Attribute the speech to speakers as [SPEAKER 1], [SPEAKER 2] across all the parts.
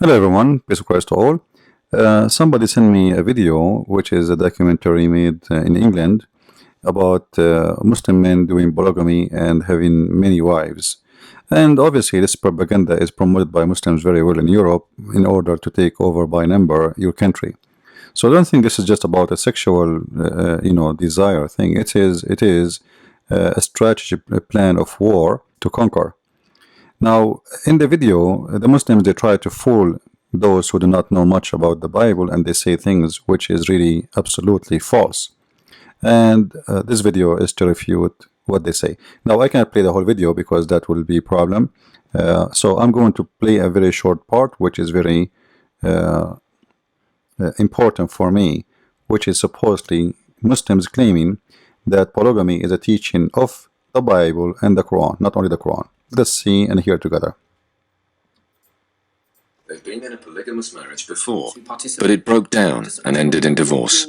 [SPEAKER 1] Hello everyone, peace of Christ to all. Somebody sent me a video which is a documentary made in England about Muslim men doing polygamy and having many wives. And obviously this propaganda is promoted by Muslims very well in Europe in order to take over by number your country. So I don't think this is just about a sexual desire thing. It is a strategy, a plan of war to conquer. Now, in the video, the Muslims, they try to fool those who do not know much about the Bible, and they say things which is really absolutely false. And this video is to refute what they say. Now, I cannot play the whole video because that will be a problem. So I'm going to play a very short part, which is very important for me, which is supposedly Muslims claiming that polygamy is a teaching of the Bible and the Quran, not only the Quran. Let's see and hear together.
[SPEAKER 2] They've been in a polygamous marriage before, but it broke down and ended in divorce.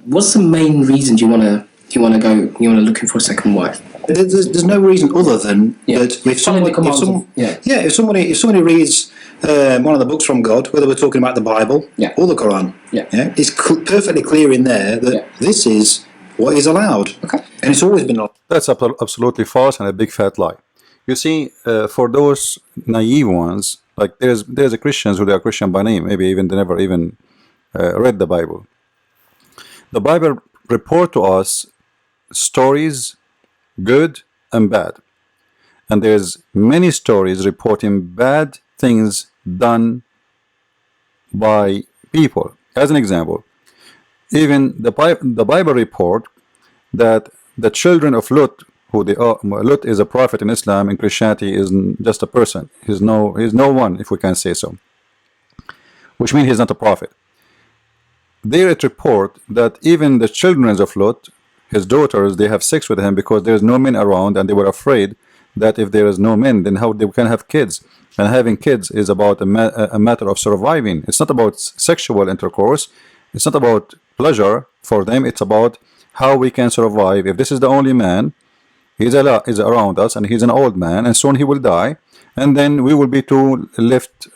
[SPEAKER 3] What's the main reason you want to looking for a second wife?
[SPEAKER 4] There's no reason other than that if somebody reads one of the books from God, whether we're talking about the Bible or the Quran, it's perfectly clear in there that this is what is allowed, and it's always been allowed.
[SPEAKER 1] That's absolutely false and a big fat lie. You see, for those naive ones, like there's a Christians who they are Christian by name, maybe even they never even read the Bible. The Bible report to us stories, good and bad, and there's many stories reporting bad things done by people. As an example, even the Bible report that the children of Lot, who they are, Lot is a prophet in Islam. In Christianity is just a person. He's no one, if we can say so, which means he's not a prophet. There it report that even the children of Lot, his daughters, they have sex with him because there's no men around, and they were afraid that if there is no men, then how they can have kids. And having kids is about a matter of surviving. It's not about sexual intercourse. It's not about pleasure for them. It's about how we can survive. If this is the only man, he's around us, and he's an old man, and soon he will die, and then we will be two left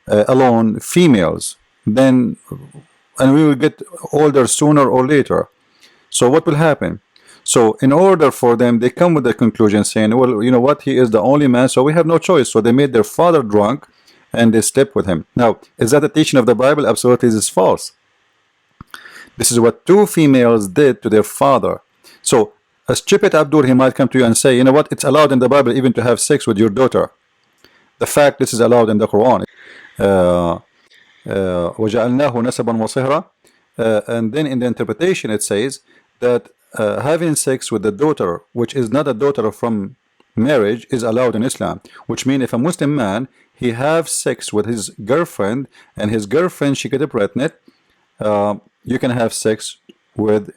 [SPEAKER 1] alone females. Then, and we will get older sooner or later. So what will happen? So in order for them, they come with the conclusion saying, well, you know what, he is the only man, so we have no choice. So they made their father drunk and they slept with him. Now, is that a teaching of the Bible? Absolutely, this is false. This is what two females did to their father. So a stupid Abdul, he might come to you and say, you know what, it's allowed in the Bible even to have sex with your daughter. The fact this is allowed in the Quran. وَجَعَلْنَاهُ نَسَبًا وَصِهْرًا. And then in the interpretation it says that having sex with the daughter, which is not a daughter from marriage, is allowed in Islam. Which means if a Muslim man, he have sex with his girlfriend, and his girlfriend, she get pregnant, you can have sex with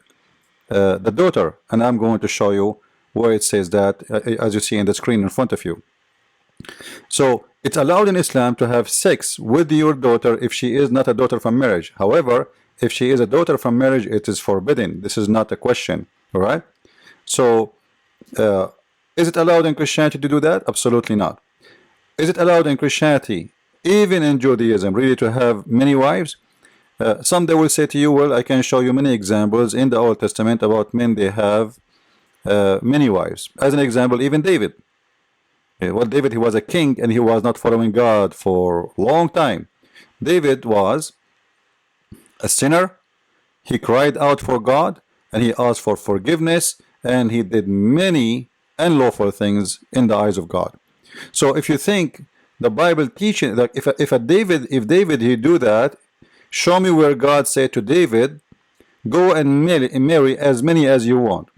[SPEAKER 1] the daughter. And I'm going to show you where it says that, as you see in the screen in front of you. So it's allowed in Islam to have sex with your daughter if she is not a daughter from marriage. However, if she is a daughter from marriage, it is forbidden. This is not a question. All right. So is it allowed in Christianity to do that? Absolutely not. Is it allowed in Christianity, even in Judaism, really to have many wives? Some they will say to you, well, I can show you many examples in the Old Testament about men they have many wives. As an example, even David. Well, David, he was a king and he was not following God for a long time. David was a sinner. He cried out for God and he asked for forgiveness, and he did many unlawful things in the eyes of God. So if you think the Bible teaching that if David he do that, show me where God said to David, go and marry as many as you want.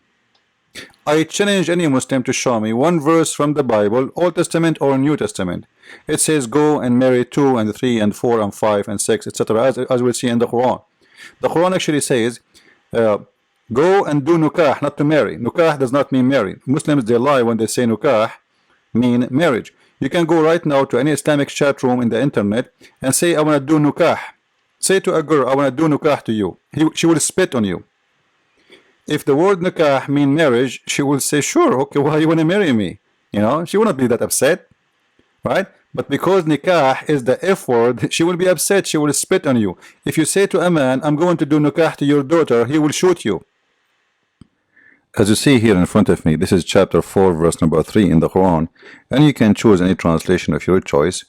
[SPEAKER 1] I challenge any Muslim to show me one verse from the Bible, Old Testament or New Testament. It says go and marry 2 and 3 and 4 and 5 and 6, etc. As we'll see in the Quran. The Quran actually says go and do nukah, not to marry. Nukah does not mean marry. Muslims, they lie when they say nukah mean marriage. You can go right now to any Islamic chat room in the internet and say, I want to do nukah. Say to a girl, I want to do nukah to you. She will spit on you. If the word nikah mean marriage, she will say, sure, okay, why you want to marry me? You know, she will not be that upset, right? But because nikah is the F word, she will be upset. She will spit on you. If you say to a man, I'm going to do nikah to your daughter, he will shoot you. As you see here in front of me, this is chapter 4, verse number 3 in the Quran. And you can choose any translation of your choice.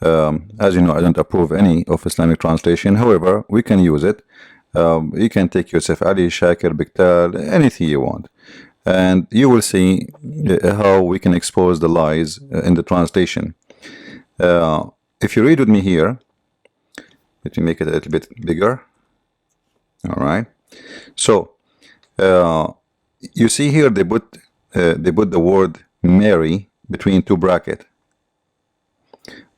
[SPEAKER 1] As you know, I don't approve any of Islamic translation. However, we can use it. You can take Yusuf Ali, Shakir, Biktal, anything you want. And you will see how we can expose the lies in the translation. If you read with me here, let me make it a little bit bigger. All right. So you see here they put the word Mary between two brackets.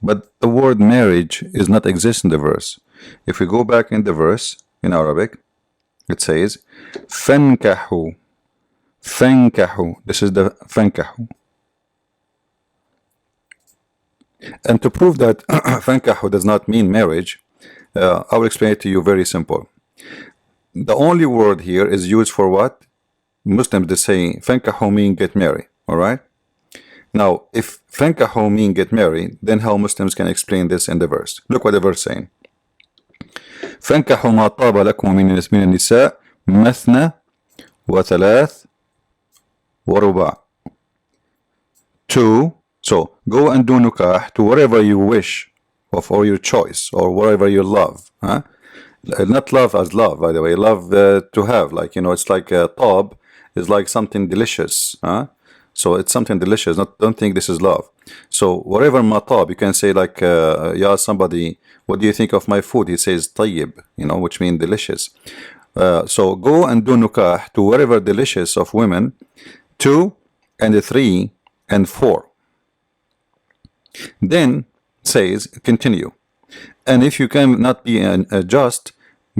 [SPEAKER 1] But the word marriage is not exist in the verse. If we go back in the verse in Arabic, it says fankahu. Fankahu. This is the fankahu. And to prove that fankahu does not mean marriage, I will explain it to you very simple. The only word here is used for what? Muslims, they say fankahu mean get married. All right. Now, if fankahu mean get married, then how Muslims can explain this in the verse? Look what the verse saying. فانكحوا ما طاب لكم من النساء مثنى وثلاث ورباع. Two, so go and do nikah to whatever you wish of, or your choice, or whatever you love. Huh? Not love as love, by the way. Love to have, like, you know, it's like طاب is like something delicious. Huh? So it's something delicious. Don't think this is love. So whatever matab, you can say like, you ask somebody, what do you think of my food? He says tayyib, you know, which means delicious. So go and do nikah to whatever delicious of women, 2 and 3 and 4. Then says, continue. And if you cannot be just,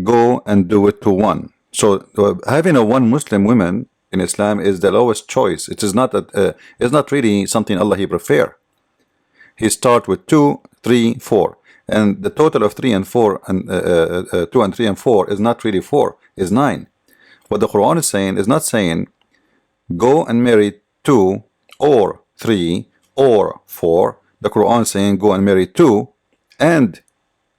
[SPEAKER 1] go and do it to 1. So having a 1 Muslim woman in Islam is the lowest choice. It is not it's not really something Allah He prefer. He start with 2, 3, 4, and the total of 3 and 4 and 2 and 3 and 4 is not really 4, is 9. What the Quran is saying is not saying go and marry 2 or 3 or 4. The Quran is saying go and marry 2 and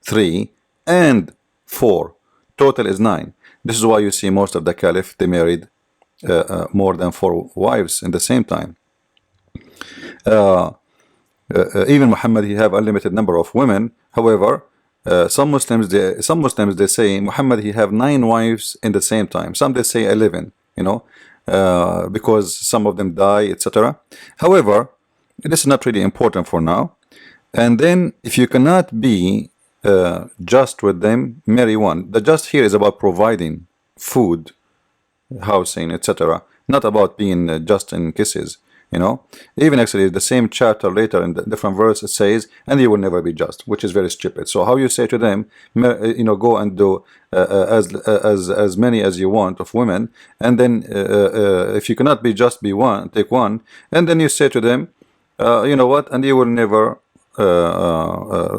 [SPEAKER 1] 3 and 4. Total is 9. This is why you see most of the caliph, they married more than 4 wives in the same time. Even Muhammad, he have unlimited number of women. However, some Muslims they say Muhammad he have 9 wives in the same time. Some they say 11, you know, because some of them die, etc. However, this is not really important for now. And then if you cannot be just with them, marry 1. The just here is about providing food, housing, etc. Not about being just in kisses, you know. Even actually the same chapter later in the different verse it says, and you will never be just, which is very stupid. So how you say to them, you know, go and do as many as you want of women, and then if you cannot be just, be 1, take 1, and then you say to them, you know what, and you will never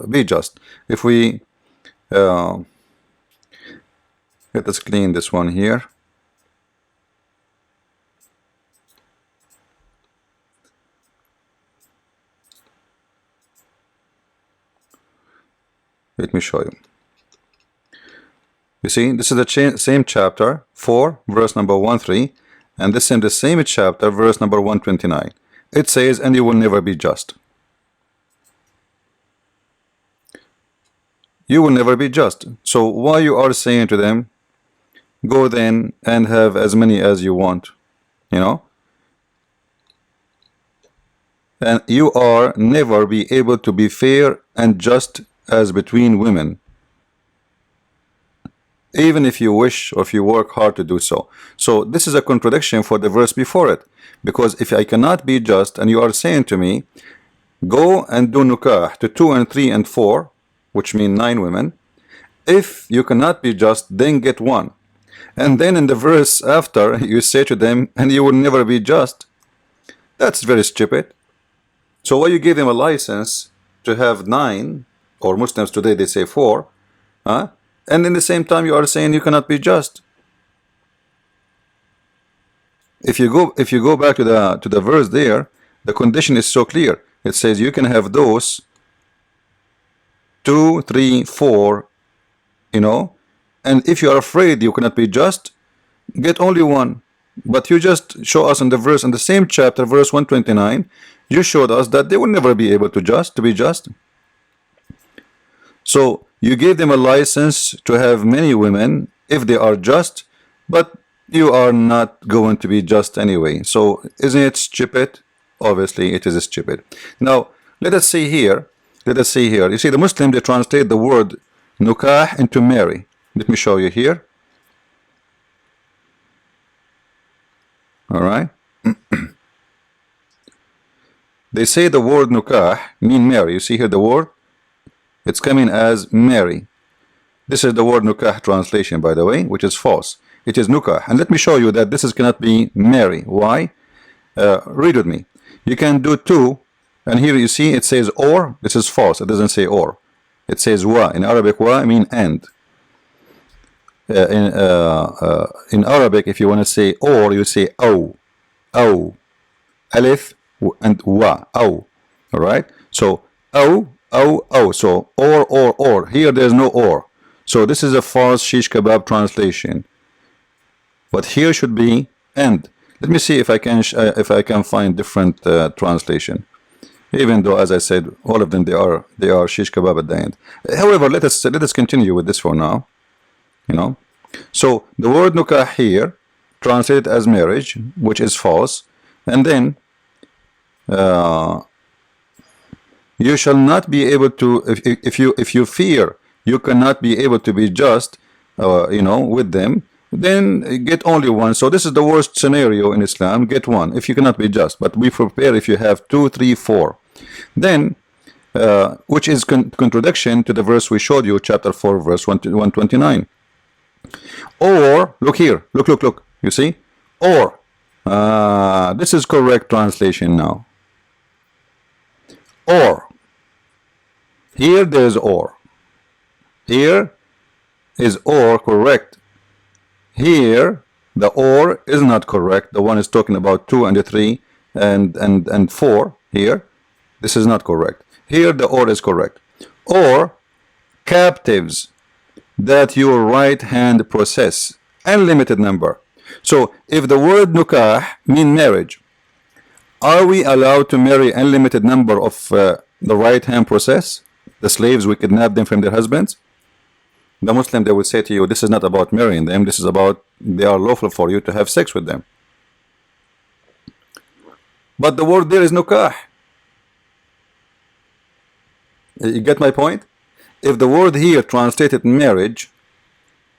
[SPEAKER 1] be just. If we let us clean this one here. Let me show you. You see, this is the same chapter 4, verse number 13, and this is the same chapter, verse number 129. It says, and you will never be just. You will never be just. So why you are saying to them, go then and have as many as you want, you know? And you are never be able to be fair and just as between women, even if you wish or if you work hard to do so. So this is a contradiction for the verse before it, because if I cannot be just and you are saying to me, go and do nikah to 2 and 3 and 4, which mean 9 women, if you cannot be just, then get 1. And then in the verse after you say to them, and you will never be just. That's very stupid. So why you give them a license to have 9, or Muslims today they say 4, and in the same time you are saying you cannot be just. If you go back to the verse there, the condition is so clear. It says you can have those 2, 3, 4, you know, and if you are afraid you cannot be just, get only one. But you just show us in the verse, in the same chapter, verse 129, you showed us that they will never be able to be just. So you gave them a license to have many women if they are just, but you are not going to be just anyway. So isn't it stupid? Obviously it is stupid. Now let us see here. You see, the Muslim, they translate the word nukah into marry. Let me show you here. All right. They say the word nukah mean marry. You see here the word, it's coming as marry. This is the word nukah translation, by the way, which is false. It is nukah. And let me show you that this cannot be marry. Why? Read with me. You can do two, and here you see it says or. This is false. It doesn't say or. It says wa. In Arabic, wa mean and. In Arabic, if you want to say or, you say aw, alif and wa, aw. All right. So aw. So or. Here there's no or. So this is a false shish kebab translation. But here should be and. Let me see if I can find different translation. Even though, as I said, all of them they are shish kebab at the end. However, let us continue with this for now. You know, so the word nukah here translated as marriage, which is false, and then you shall not be able to, if you fear you cannot be able to be just, you know, with them, then get only one. So this is the worst scenario in Islam. Get one if you cannot be just, but be prepared if you have 2, 3, 4. Then which is contradiction to the verse we showed you, chapter 4, verse 129. Or look here, look, you see, or this is correct translation now. Or here there's or, here is or correct, here the or is not correct. The one is talking about 2 and 3 and 4. Here this is not correct. Here the or is correct. Or captives that your right hand possess, unlimited number. So if the word nukah mean marriage, are we allowed to marry unlimited number of the right hand possess, the slaves we kidnap them from their husbands? The Muslim, they will say to you, this is not about marrying them, this is about they are lawful for you to have sex with them. But the word there is nukah. You get my point? If the word here translated marriage,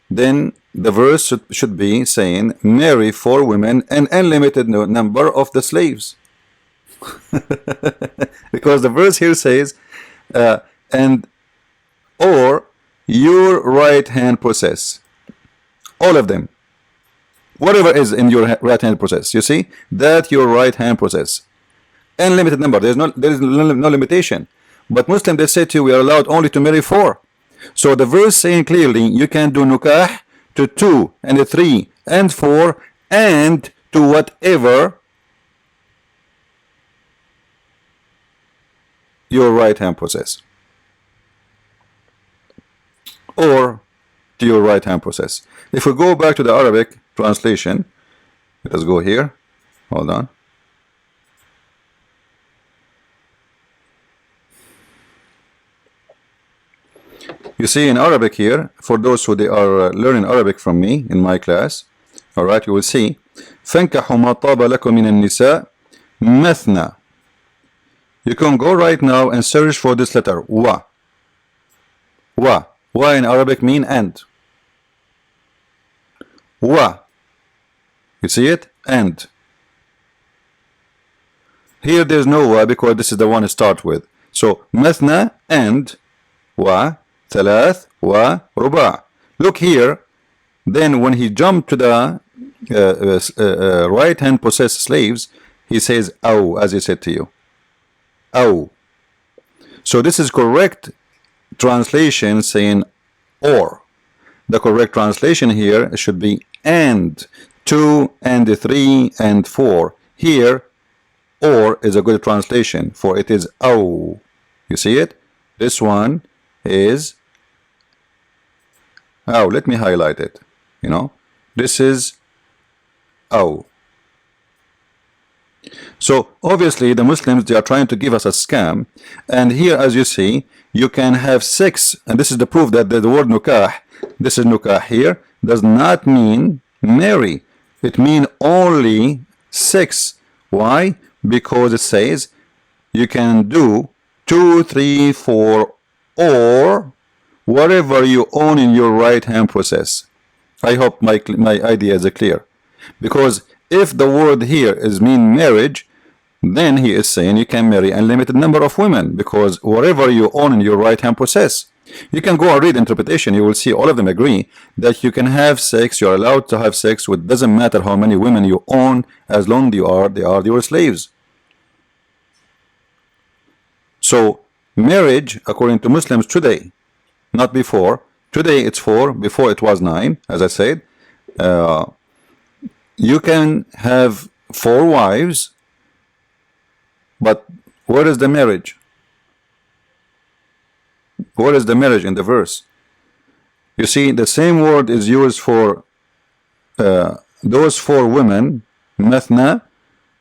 [SPEAKER 1] then the verse should be saying marry 4 women and unlimited number of the slaves. Because the verse here says and or your right hand possess, all of them, whatever is in your right hand possess. You see that your right hand possess, unlimited number. There is no limitation. But Muslim, they say to you, we are allowed only to marry 4. So the verse saying clearly you can do nukah to 2 and 3 and 4 and to whatever your right hand possess, or to your right hand possess. If we go back to the Arabic translation, let us go here, hold on. You see in Arabic here, for those who they are learning Arabic from me in my class, all right, you will see فَانْكَحُوا مَا طَابَ لَكُم مِنَ النِّسَاءِ مَثْنَى. You can go right now and search for this letter wa. Wa in Arabic mean and. Wa, you see it? And here there's no wa because this is the one to start with. So mathna and wa, thalath wa ruba. Look here, then when he jumped to the right hand possessed slaves, he says aw, as he said to you, aw. So this is correct translation saying or. The correct translation here should be and, 2 and 3 and 4. Here or is a good translation, for it is aw. You see it? This one is, oh, let me highlight it, you know, this is oh. So obviously the Muslims, they are trying to give us a scam, and here, as you see, you can have sex, and this is the proof that the word nukah, this is nukah here, does not mean marry. It means only sex. Why? Because it says you can do 2, 3, 4, or whatever you own in your right hand possess. I hope my idea is clear, because if the word here is mean marriage, then he is saying you can marry unlimited number of women, because whatever you own in your right hand possess. You can go and read interpretation, you will see all of them agree that you can have sex, you're allowed to have sex with, doesn't matter how many women you own, as long as they are your slaves. So marriage, according to Muslims today, not before, today it's 4, before it was 9, as I said, you can have 4 wives, but where is the marriage? Where is the marriage in the verse? You see, the same word is used for those 4 women, mathna,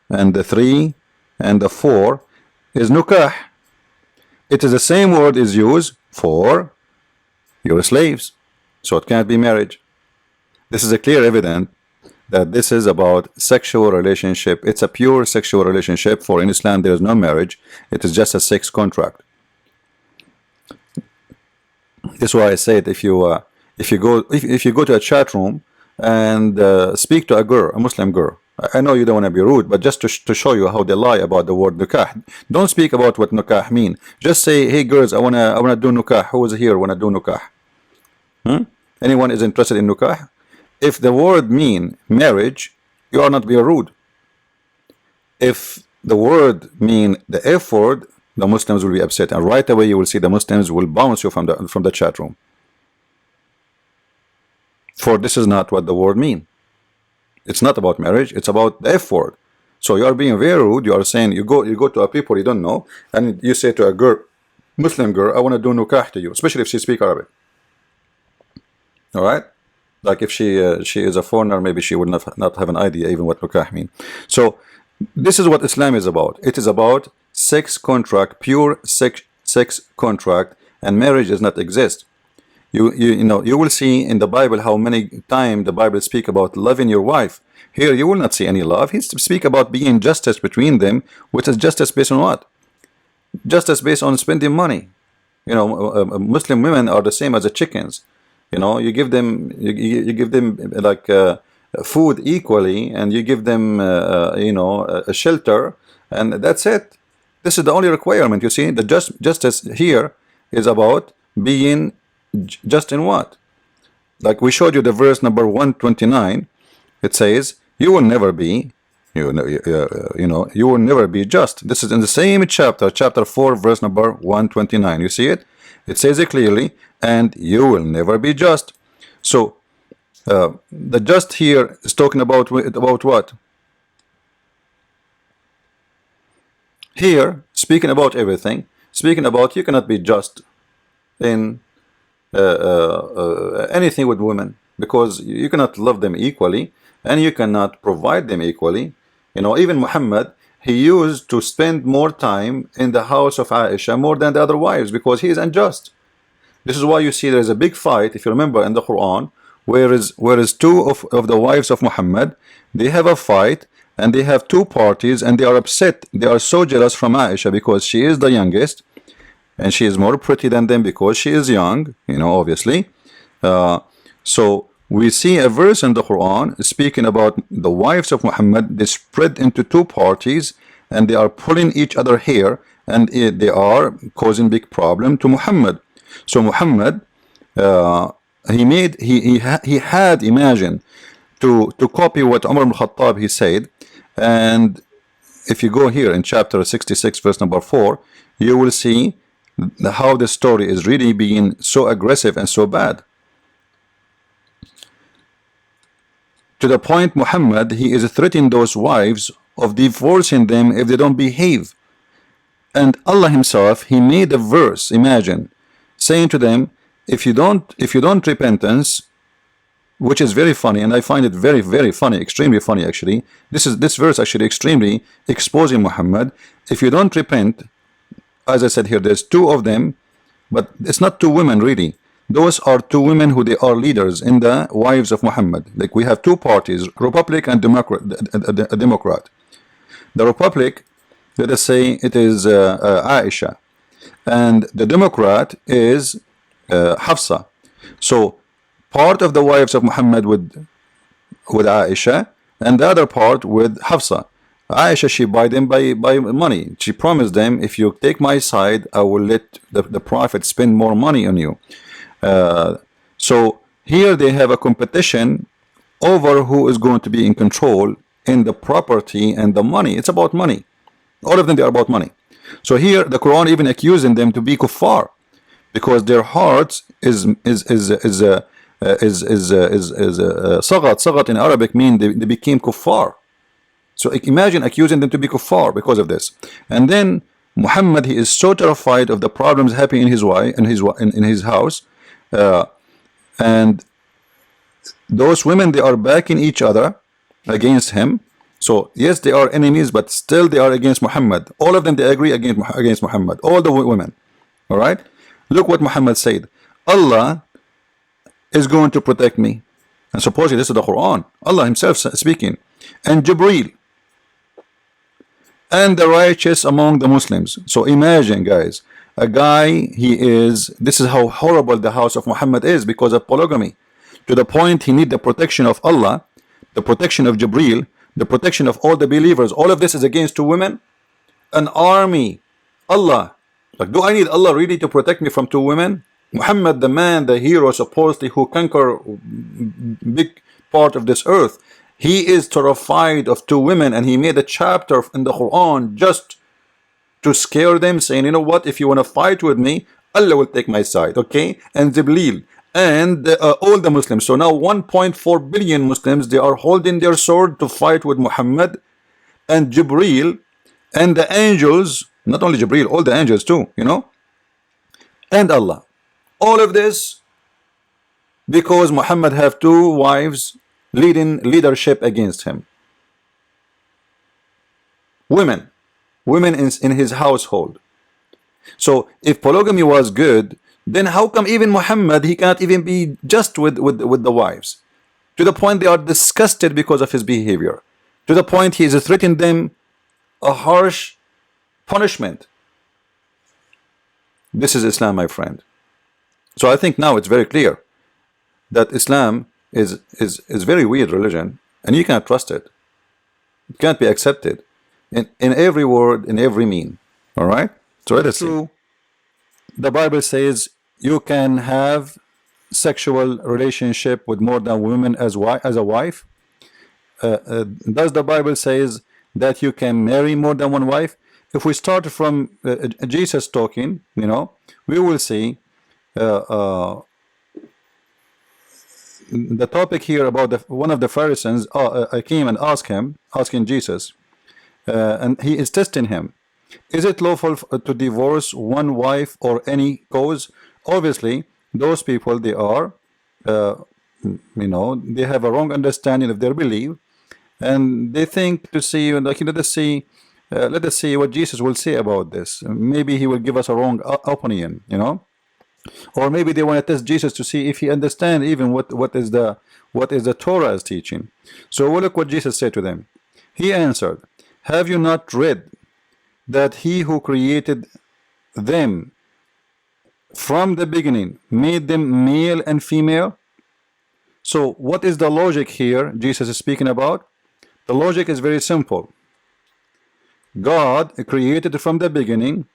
[SPEAKER 1] and the 3 and the 4 is nukah. It is the same word is used for your slaves, so it can't be marriage. This is a clear evidence that this is about sexual relationship. It's a pure sexual relationship. For in Islam there is no marriage, it is just a sex contract. That's why I said if you go to a chat room and speak to a girl, a Muslim girl, I know you don't want to be rude, but just to show you how they lie about the word nukah. Don't speak about what nukah mean. Just say, hey girls, I wanna do nukah. Who is here wanna do nukah? Anyone is interested in nukah? If the word mean marriage, you are not being rude. If the word mean the F word, the Muslims will be upset, and right away you will see the Muslims will bounce you from the chat room. For this is not what the word mean. It's not about marriage, it's about the F word. So you are being very rude. You are saying, you go to a people you don't know, and you say to a girl, Muslim girl, I want to do nukah to you, especially if she speaks Arabic. All right, like if she is a foreigner, maybe she would not have an idea even what nukah mean. So this is what Islam is about. It is about sex contract, pure sex contract, and marriage does not exist. You know, you will see in the Bible how many times the Bible speak about loving your wife. Here you will not see any love. He speak about being justice between them, which is justice based on what? Justice based on spending money. You know, Muslim women are the same as the chickens. You know, you give them like food equally, and you give them you know, a shelter, and that's it. This is the only requirement. You see, the justice here is about being just in what? Like we showed you the verse number 129. It says, "You will never be, you know, you will never be just." This is in the same chapter, chapter 4, verse number 129. You see it? It says it clearly, and you will never be just. So the just here is talking about what? Here, speaking about everything, speaking about you cannot be just in anything with women, because you cannot love them equally, and you cannot provide them equally. You know, even Muhammad, he used to spend more time in the house of Aisha more than the other wives, because he is unjust. This is why you see there is a big fight, if you remember in the Quran, whereas 2 of the wives of Muhammad, they have a fight, and they have 2 parties, and they are upset. They are so jealous from Aisha because she is the youngest, and she is more pretty than them because she is young, you know, obviously. So we see a verse in the Quran speaking about the wives of Muhammad. They spread into 2 parties, and they are pulling each other hair, and they are causing big problem to Muhammad. So Muhammad, he had imagined to copy what Umar ibn Khattab he said. And if you go here in chapter 66, verse number 4, you will see how the story is really being so aggressive and so bad. To the point Muhammad, he is threatening those wives of divorcing them if they don't behave. And Allah himself, he made a verse, imagine, saying to them, if you don't repentance, which is very funny, and I find it very, very funny, extremely funny actually. This verse actually extremely exposing Muhammad. If you don't repent, as I said here, there's two of them, but it's not two women really. Those are two women who they are leaders in the wives of Muhammad. Like we have two parties, Republic and Democrat. The Republic, let us say it is Aisha, and the Democrat is Hafsa. So part of the wives of Muhammad with Aisha, and the other part with Hafsa. Aisha, she buy them by money. She promised them, if you take my side, I will let the Prophet spend more money on you. So here they have a competition over who is going to be in control in the property and the money. It's about money. All of them, they are about money. So here the Quran even accusing them to be kuffar, because their hearts is sagat in Arabic mean they became kuffar. So imagine accusing them to be kuffar because of this. And then Muhammad, he is so terrified of the problems happening in his wife in his house, and those women, they are backing each other against him. So yes, they are enemies, but still they are against Muhammad. All of them, they agree against Muhammad. All the women. All right. Look what Muhammad said. Allah is going to protect me. And supposedly this is the Quran. Allah himself speaking. And Jibreel. And the righteous among the Muslims. So imagine, guys, a guy, this is how horrible the house of Muhammad is because of polygamy. To the point he need the protection of Allah, the protection of Jibreel, the protection of all the believers. All of this is against two women. An army. Allah. Like, do I need Allah really to protect me from two women? Muhammad, the man, the hero, supposedly who conquer big part of this earth, he is terrified of two women, and he made a chapter in the Quran just to scare them, saying, you know what, if you want to fight with me, Allah will take my side, okay? And Jibreel and all the Muslims. So now 1.4 billion Muslims, they are holding their sword to fight with Muhammad and Jibreel and the angels. Not only Jibreel, all the angels too, you know, and Allah. All of this because Muhammad have two wives leading leadership against him. Women in his household. So if polygamy was good, then how come even Muhammad, he cannot even be just with the wives? To the point they are disgusted because of his behavior. To the point he is threatening them a harsh punishment. This is Islam, my friend. So I think now it's very clear that Islam is very weird religion, and you can't trust it. It can't be accepted in every word, in every mean. All right. So let us see. The Bible says you can have sexual relationship with more than women as a wife. Does the Bible says that you can marry more than one wife? If we start from Jesus talking, you know, we will see the topic here about one of the Pharisees came and asking Jesus, and he is testing him. Is it lawful to divorce one wife or any cause? Obviously, those people, they are, you know, they have a wrong understanding of their belief, and they think to see, like, let us see what Jesus will say about this. Maybe he will give us a wrong opinion, you know, or maybe they want to test Jesus to see if he understands even what is the Torah is teaching. So look what Jesus said to them. He answered, "Have you not read that he who created them from the beginning made them male and female?" So what is the logic here Jesus is speaking about? The logic is very simple. God created from the beginning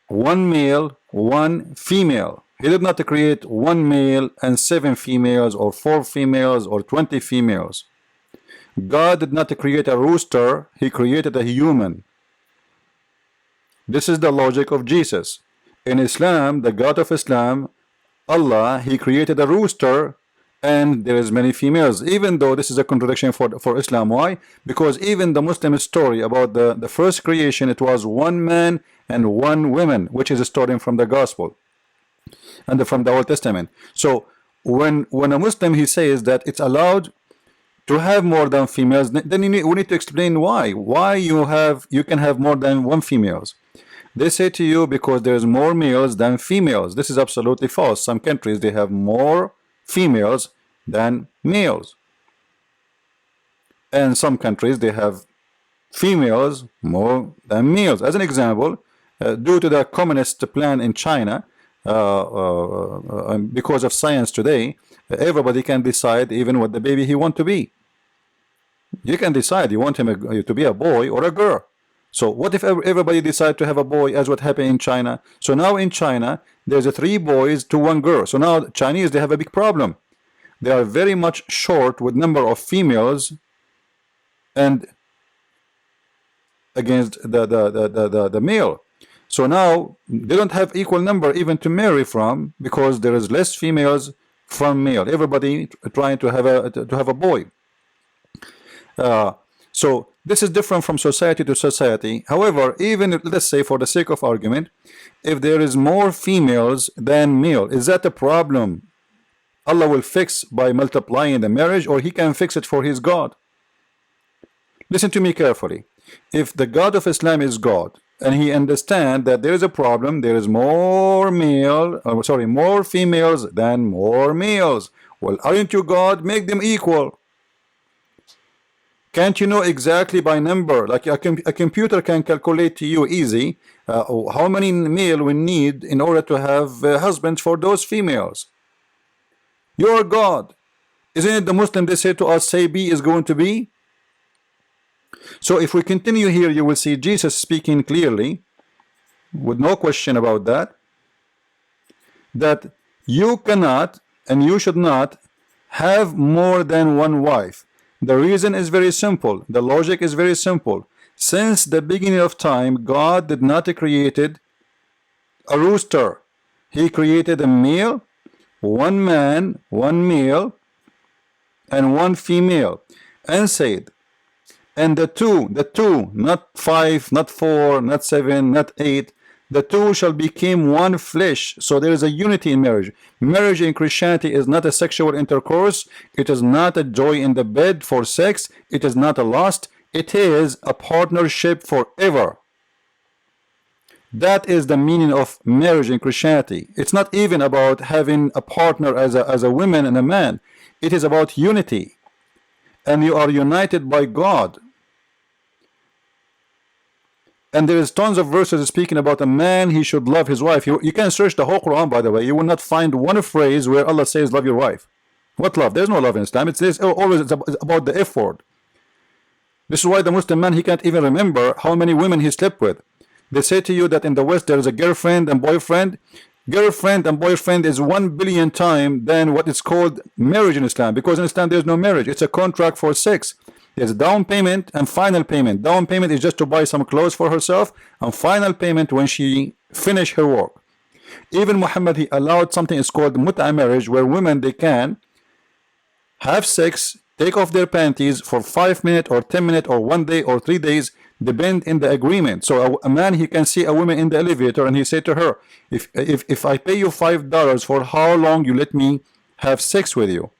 [SPEAKER 1] one male, one female. He did not create one male and 7 females or 4 females or 20 females. God did not create a rooster, he created a human. This is the logic of Jesus. In Islam, the God of Islam, Allah, he created a rooster, and there is many females, even though this is a contradiction for Islam. Why? Because even the Muslim story about the first creation, it was one man and one woman, which is starting from the gospel. and from the Old Testament. So when a Muslim he says that it's allowed to have more than females, then we need to explain why you can have more than one females. They say to you because there's more males than females. This is absolutely false. Some countries they have more females than males, and some countries they have females more than males. As an example, due to the communist plan in China, because of science today, everybody can decide even what the baby he want to be. You can decide you want him to be a boy or a girl. So what if everybody decide to have a boy, as what happened in China? So now in China there's 3 boys to 1 girl. So now Chinese they have a big problem. They are very much short with number of females and against the male. So now they don't have equal number even to marry from, because there is less females from male. Everybody trying to have a boy. So this is different from society to society. However, even let's say for the sake of argument, if there is more females than male, is that a problem Allah will fix by multiplying the marriage, or he can fix it for his God? Listen to me carefully. If the God of Islam is God and he understands that there is a problem, there is more more females than more males. Well, aren't you God? Make them equal. Can't you know exactly by number? Like a computer can calculate to you easy how many male we need in order to have husbands for those females. You are God. Isn't it the Muslim they say to us, say B is going to be? So if we continue here, you will see Jesus speaking clearly, with no question about that, that you cannot and you should not have more than one wife. The reason is very simple. The logic is very simple. Since the beginning of time, God did not created a rooster. He created a male, one man, one male, and one female, and said, and the two, not 5, not 4, not 7, not 8, the two shall become one flesh. So there is a unity in marriage. Marriage in Christianity is not a sexual intercourse. It is not a joy in the bed for sex. It is not a lust. It is a partnership forever. That is the meaning of marriage in Christianity. It's not even about having a partner as a woman and a man. It is about unity. And you are united by God. And there is tons of verses speaking about a man, he should love his wife. You can search the whole Quran, by the way. You will not find one phrase where Allah says love your wife. What love? There's no love in Islam. It's always about the F word. This is why the Muslim man, he can't even remember how many women he slept with. They say to you that in the West there is a girlfriend and boyfriend. Girlfriend and boyfriend is 1 billion times than what is called marriage in Islam, because in Islam there's no marriage. It's a contract for sex. There's down payment and final payment. Down payment is just to buy some clothes for herself, and final payment when she finish her work. Even Muhammad, he allowed something is called mut'a marriage, where women they can have sex, take off their panties for 5 minutes or 10 minutes or 1 day or 3 days, depend in the agreement. So a man, he can see a woman in the elevator and he say to her, if I pay you $5, for how long you let me have sex with you?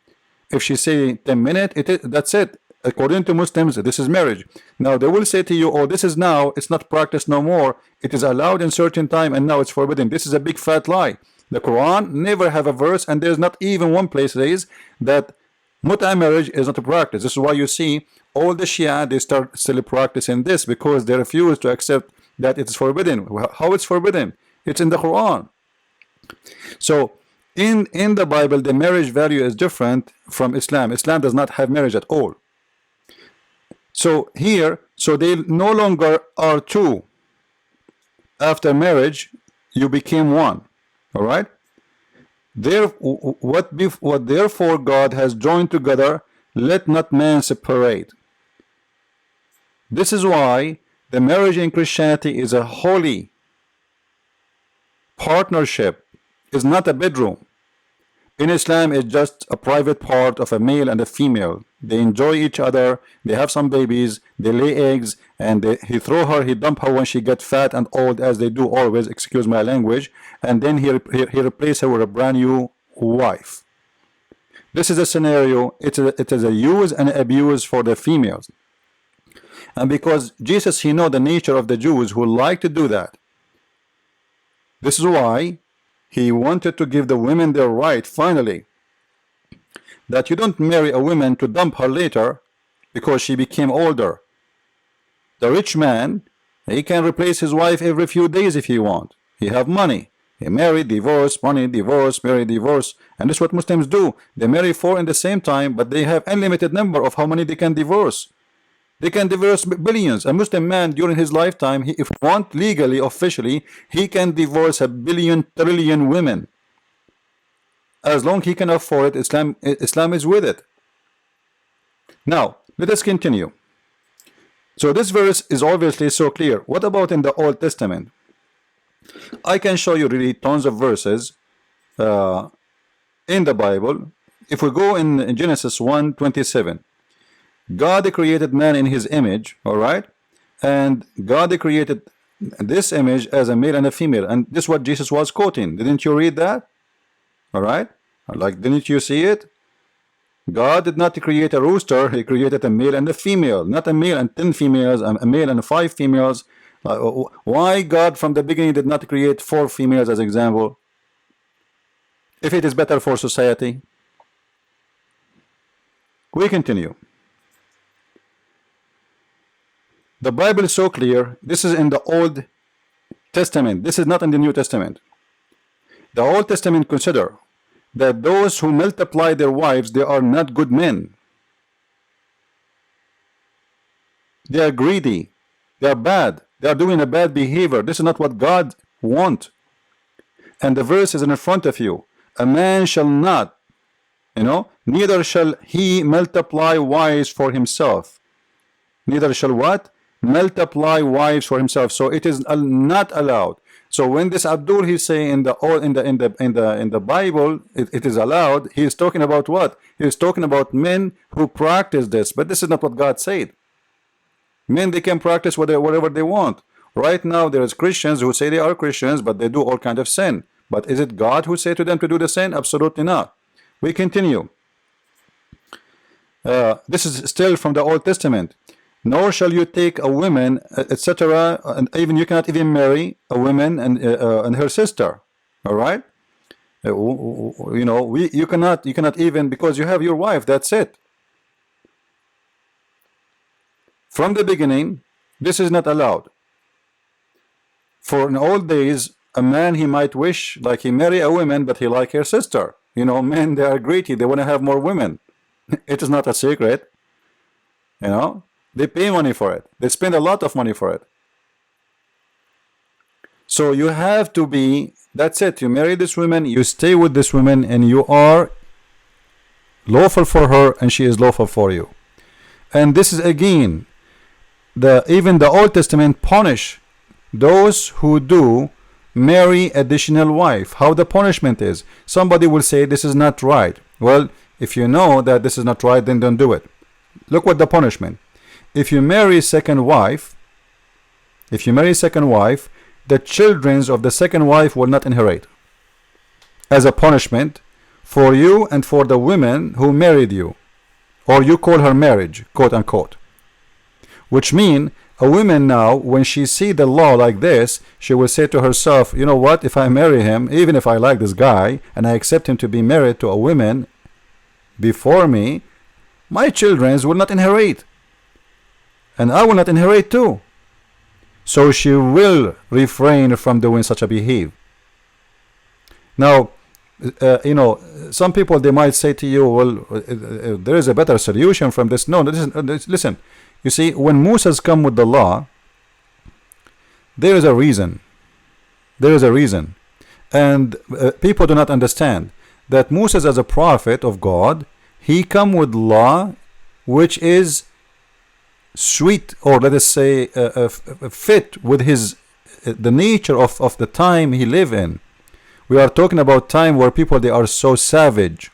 [SPEAKER 1] If she say 10 minutes, that's it. According to Muslims, this is marriage. Now they will say to you, oh, this is now, it's not practiced no more. It is allowed in certain time and now it's forbidden. This is a big fat lie. The Quran never have a verse, and there's not even one place says that mut'a marriage is not a practice. This is why you see all the Shia, they start still practicing this, because they refuse to accept that it's forbidden. How it's forbidden? It's in the Quran. So in the Bible, the marriage value is different from Islam. Islam does not have marriage at all. So here, so they no longer are two. After marriage, you became one. All right. What therefore God has joined together, let not man separate. This is why the marriage in Christianity is a holy partnership. It's not a bedroom. In Islam, it's just a private part of a male and a female. they enjoy each other, they have some babies, they lay eggs, and he throw her, he dump her when she get fat and old, as they do always, excuse my language, and then he replace her with a brand new wife. This is a scenario. It is a use and abuse for the females. And because Jesus, he know the nature of the Jews who like to do that, this is why he wanted to give the women their right, finally, that you don't marry a woman to dump her later because she became older. The rich man, he can replace his wife every few days if he want. He have money. He marry, divorce, money, divorce, marry, divorce. And this is what Muslims do. They marry 4 in the same time, but they have unlimited number of how many they can divorce. They can divorce billions. A Muslim man during his lifetime, if he want legally, officially, he can divorce 1 billion, trillion women. As long as he can afford it, Islam is with it. Now, let us continue. So this verse is obviously so clear. What about in the Old Testament? I can show you really tons of verses in the Bible. If we go in Genesis 1:27, God created man in his image, all right? And God created this image as a male and a female. And this is what Jesus was quoting. Didn't you read that? All right? Like, didn't you see it? God did not create a rooster. He created a male and a female. Not a male and 10 females, a male and 5 females. Why God from the beginning did not create 4 females as example? If it is better for society. We continue. The Bible is so clear. This is in the Old Testament. This is not in the New Testament. The Old Testament consider that those who multiply their wives, they are not good men. They are greedy. They are bad. They are doing a bad behavior. This is not what God wants. And the verse is in front of you. A man shall not, neither shall he multiply wives for himself. Neither shall what? Multiply wives for himself. So it is not allowed. So when this Abdul, he's saying in the Bible, it is allowed. He is talking about what? He is talking about men who practice this. But this is not what God said. Men, they can practice whatever they want. Right now, there is Christians who say they are Christians, but they do all kind of sin. But is it God who said to them to do the sin? Absolutely not. We continue. This is still from the Old Testament. Nor shall you take a woman, etc. And even you cannot even marry a woman and her sister. All right. You cannot even, because you have your wife. That's it. From the beginning, this is not allowed. For in old days, a man, he might wish like he marry a woman, but he like her sister. Men, they are greedy. They want to have more women. It is not a secret. They pay money for it. They spend a lot of money for it. So you have to be, that's it. You marry this woman, you stay with this woman, and you are lawful for her, and she is lawful for you. And this is again, even the Old Testament punish those who do marry additional wife. How the punishment is. Somebody will say this is not right. Well, if you know that this is not right, then don't do it. Look what the punishment. If you marry second wife, the children of the second wife will not inherit. As a punishment for you and for the women who married you, or you call her marriage, quote unquote. Which mean a woman now, when she see the law like this, she will say to herself, you know what, if I marry him, even if I like this guy and I accept him to be married to a woman before me, my children will not inherit. And I will not inherit too. So she will refrain from doing such a behavior. Now, some people, they might say to you, well, there is a better solution from this. No, listen. You see, when Moses come with the law, there is a reason. There is a reason. And people do not understand that Moses, as a prophet of God, he come with law which is sweet, or let us say fit with the nature of the time he live in. We are talking about time where people, they are so savage.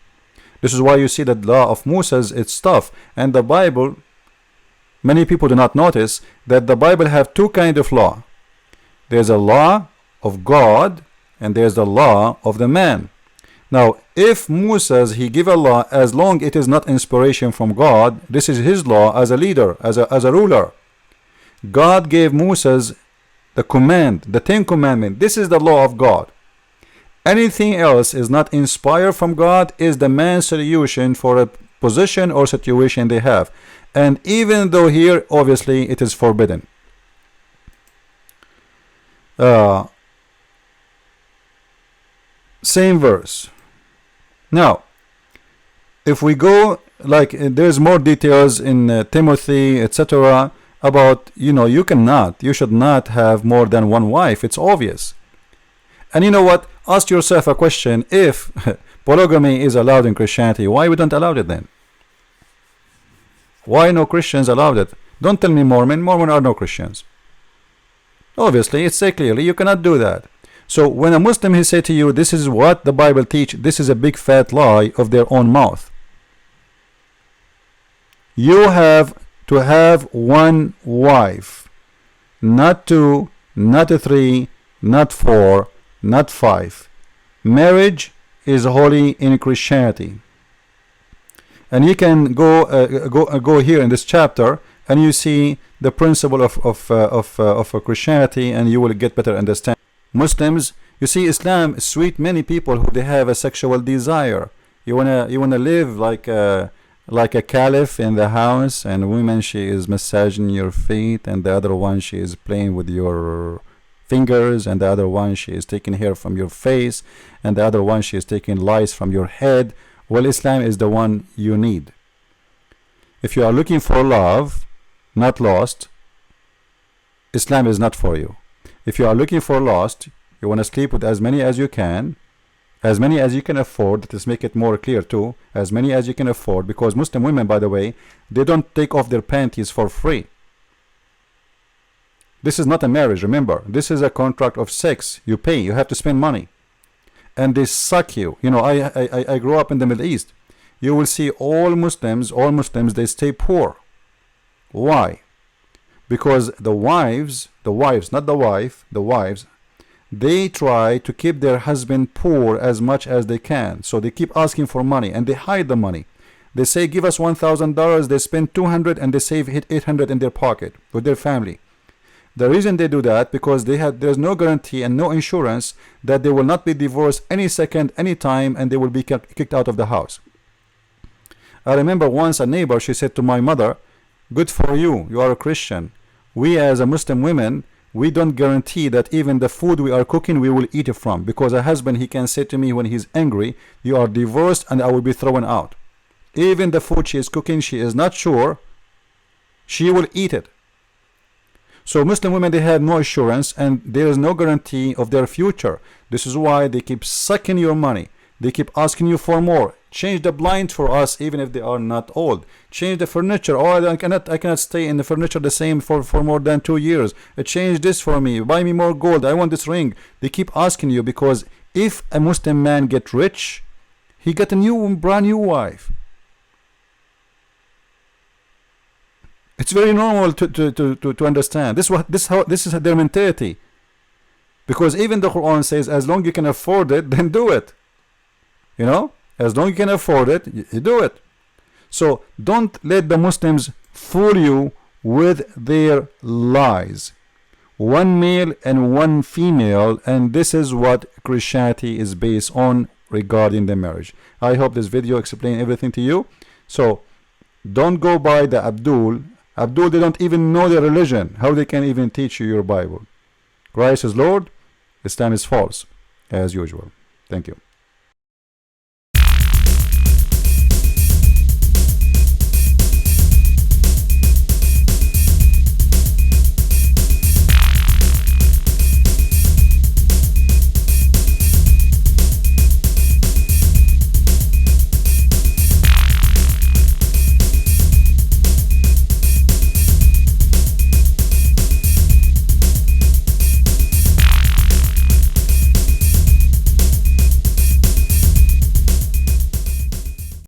[SPEAKER 1] This is why you see that law of Moses, it's tough. And the Bible, many people do not notice that the Bible have two kind of law. There's a law of God and there's the law of the man. Now, if Moses, he give a law, as long it is not inspiration from God, this is his law as a leader, as a ruler. God gave Moses the command, the 10 commandments. This is the law of God. Anything else is not inspired from God, is the man's solution for a position or situation they have. And even though here, obviously, it is forbidden. Same verse. Now, if we go, like, there's more details in Timothy, etc., about, you should not have more than one wife. It's obvious. And you know what? Ask yourself a question. If polygamy is allowed in Christianity, why we don't allow it then? Why no Christians allowed it? Don't tell me Mormon. Mormon are no Christians. Obviously, it says clearly you cannot do that. So when a Muslim, he say to you, this is what the Bible teach, this is a big fat lie of their own mouth. You have to have one wife, not two, not three, not four, not five. Marriage is holy in Christianity. And you can go here in this chapter, and you see the principle of Christianity, and you will get better understanding. Muslims, you see, Islam sweet many people who they have a sexual desire. You wanna live like a caliph in the house, and woman, she is massaging your feet, and the other one, she is playing with your fingers, and the other one, she is taking hair from your face, and the other one, she is taking lice from your head. Well, Islam is the one you need. If you are looking for love, not lost, Islam is not for you. If you are looking for lost, you want to sleep with as many as you can, as many as you can afford. Let's make it more clear too, as many as you can afford, because Muslim women, by the way, they don't take off their panties for free. This is not a marriage, remember. This is a contract of sex. You pay, you have to spend money. And they suck you. I grew up in the Middle East. You will see all Muslims, they stay poor. Why? Because the wives, not the wife, the wives, they try to keep their husband poor as much as they can. So they keep asking for money, and they hide the money. They say, give us $1,000, they spend $200, and they save $800 in their pocket with their family. The reason they do that, because there's no guarantee and no insurance that they will not be divorced any second, any time, and they will be kicked out of the house. I remember once a neighbor, she said to my mother, good for you, you are a Christian. We as a Muslim women, we don't guarantee that even the food we are cooking, we will eat it from. Because a husband, he can say to me when he's angry, you are divorced and I will be thrown out. Even the food she is cooking, she is not sure she will eat it. So Muslim women, they have no assurance, and there is no guarantee of their future. This is why they keep sucking your money. They keep asking you for more. Change the blinds for us, even if they are not old. Change the furniture. Oh, I cannot stay in the furniture the same for more than 2 years. Change this for me. Buy me more gold. I want this ring. They keep asking you, because if a Muslim man get rich, he get a brand new wife. It's very normal to understand. This is their mentality. Because even the Quran says, as long as you can afford it, then do it. As long as you can afford it, you do it. So don't let the Muslims fool you with their lies. One male and one female, and this is what Christianity is based on regarding the marriage. I hope this video explained everything to you. So don't go by the Abdul, they don't even know their religion. How they can even teach you your Bible? Christ is Lord, Islam is false, as usual. Thank you.